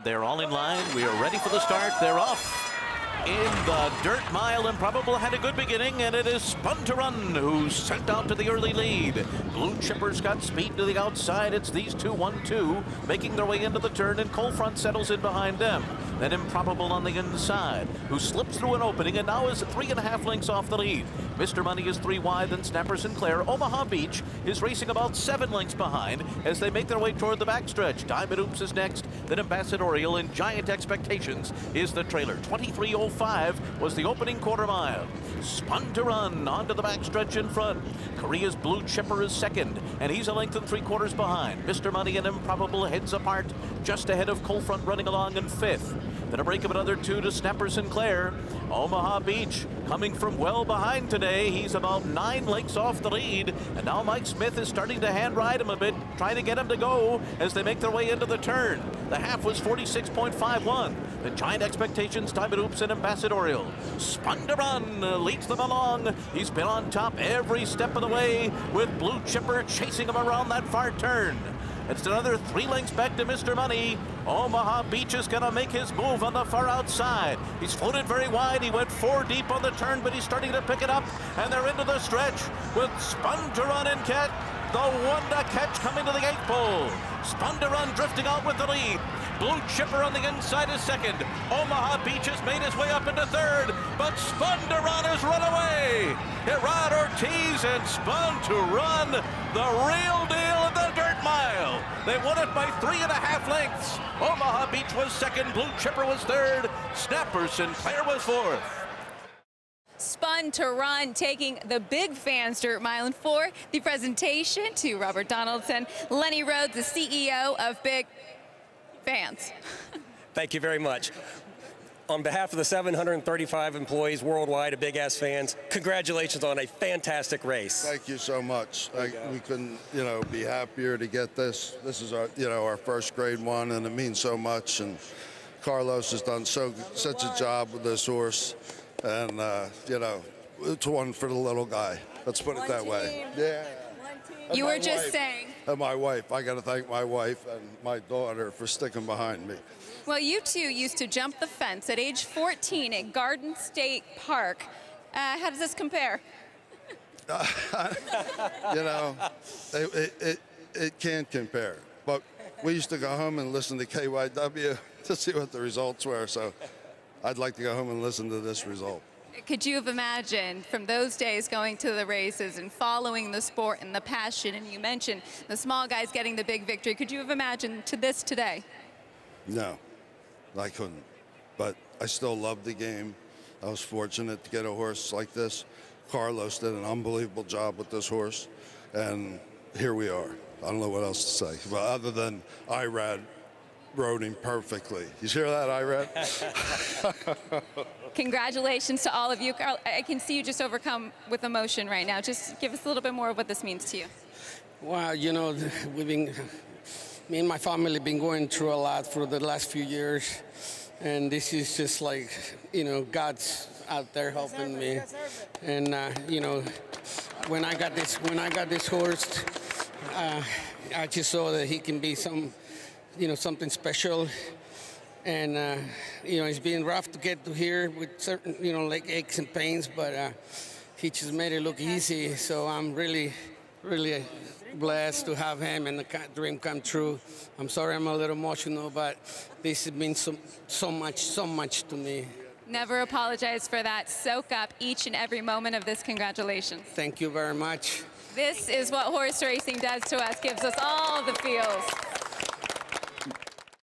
They're all in line. We are ready for the start. They're off. In the dirt mile, Improbable had a good beginning, and it is Spun to Run who's sent out to the early lead. Blue Chipper's got speed to the outside. It's these two, 1-2, making their way into the turn, and Cold Front settles in behind them. Then Improbable on the inside, who slips through an opening and now is 3.5 lengths off the lead. Mr. Money is 3 wide, then Snapper Sinclair. Omaha Beach is racing about 7 lengths behind as they make their way toward the backstretch. Diamond Oops is next, then Ambassadorial, and Giant Expectations is the trailer. 23:05 was the opening quarter mile. Spun to Run onto the backstretch in front. Korea's Blue Chipper is second, and he's a length and 3/4 behind. Mr. Money and Improbable heads apart, just ahead of Cold Front running along in 5th. Then a break of another 2 to Snapper Sinclair. Omaha Beach coming from well behind today. He's about 9 lengths off the lead, and now Mike Smith is starting to hand ride him a bit, trying to get him to go as they make their way into the turn. The half was 46.51. The Giant Expectations, Diamond Oops, and Ambassadorial. Spun to Run leads them along. He's been on top every step of the way, with Blue Chipper chasing him around that far turn. It's another 3 lengths back to Mr. Money. Omaha Beach is going to make his move on the far outside. He's floated very wide. He went 4 deep on the turn, but he's starting to pick it up, and they're into the stretch with Spun to Run and Cat. The one to catch coming to the 8th pole. Spun to Run drifting out with the lead. Blue Chipper on the inside is second. Omaha Beach has made his way up into 3rd, but Spun to Run has run away. Gerard Ortiz and Spun to Run, the real deal in the dirt mile. They won it by 3.5 lengths. Omaha Beach was second, Blue Chipper was 3rd, Snapper Sinclair was 4th. Spun to Run taking the big fans dirt mile, and for the presentation to Robert Donaldson, Lenny Rhodes, the CEO of Big Fans. Thank you very much. On behalf of the 735 employees worldwide of Big Ass Fans, congratulations on a fantastic race. Thank you so much. We couldn't, be happier to get this. This is our, our first grade one, and it means so much. And Carlos has done such a job with this horse, and it's one for the little guy. Let's put it that way. Yeah. You were just saying. And my wife. I got to thank my wife and my daughter for sticking behind me. Well, you two used to jump the fence at age 14 at Garden State Park. How does this compare? It can't compare. But we used to go home and listen to KYW to see what the results were. So I'd like to go home and listen to this result. Could you have imagined from those days going to the races and following the sport and the passion, and you mentioned the small guys getting the big victory, could you have imagined to this today? No, I couldn't. But I still love the game. I was fortunate to get a horse like this. Carlos did an unbelievable job with this horse, and here we are. I don't know what else to say, but other than Irad rode him perfectly. You hear that, Irad? Congratulations to all of you. Carl, I can see you just overcome with emotion right now. Just give us a little bit more of what this means to you. Well, me and my family have been going through a lot for the last few years, and this is just like, God's out there helping me. And when I got this horse, I just saw that he can be something special. And, it's been rough to get to here with certain, like aches and pains, but he just made it look easy. So I'm really, really blessed to have him and the dream come true. I'm sorry I'm a little emotional, but this has been so much to me. Never apologize for that. Soak up each and every moment of this. Congratulations. Thank you very much. This is what horse racing does to us, gives us all the feels.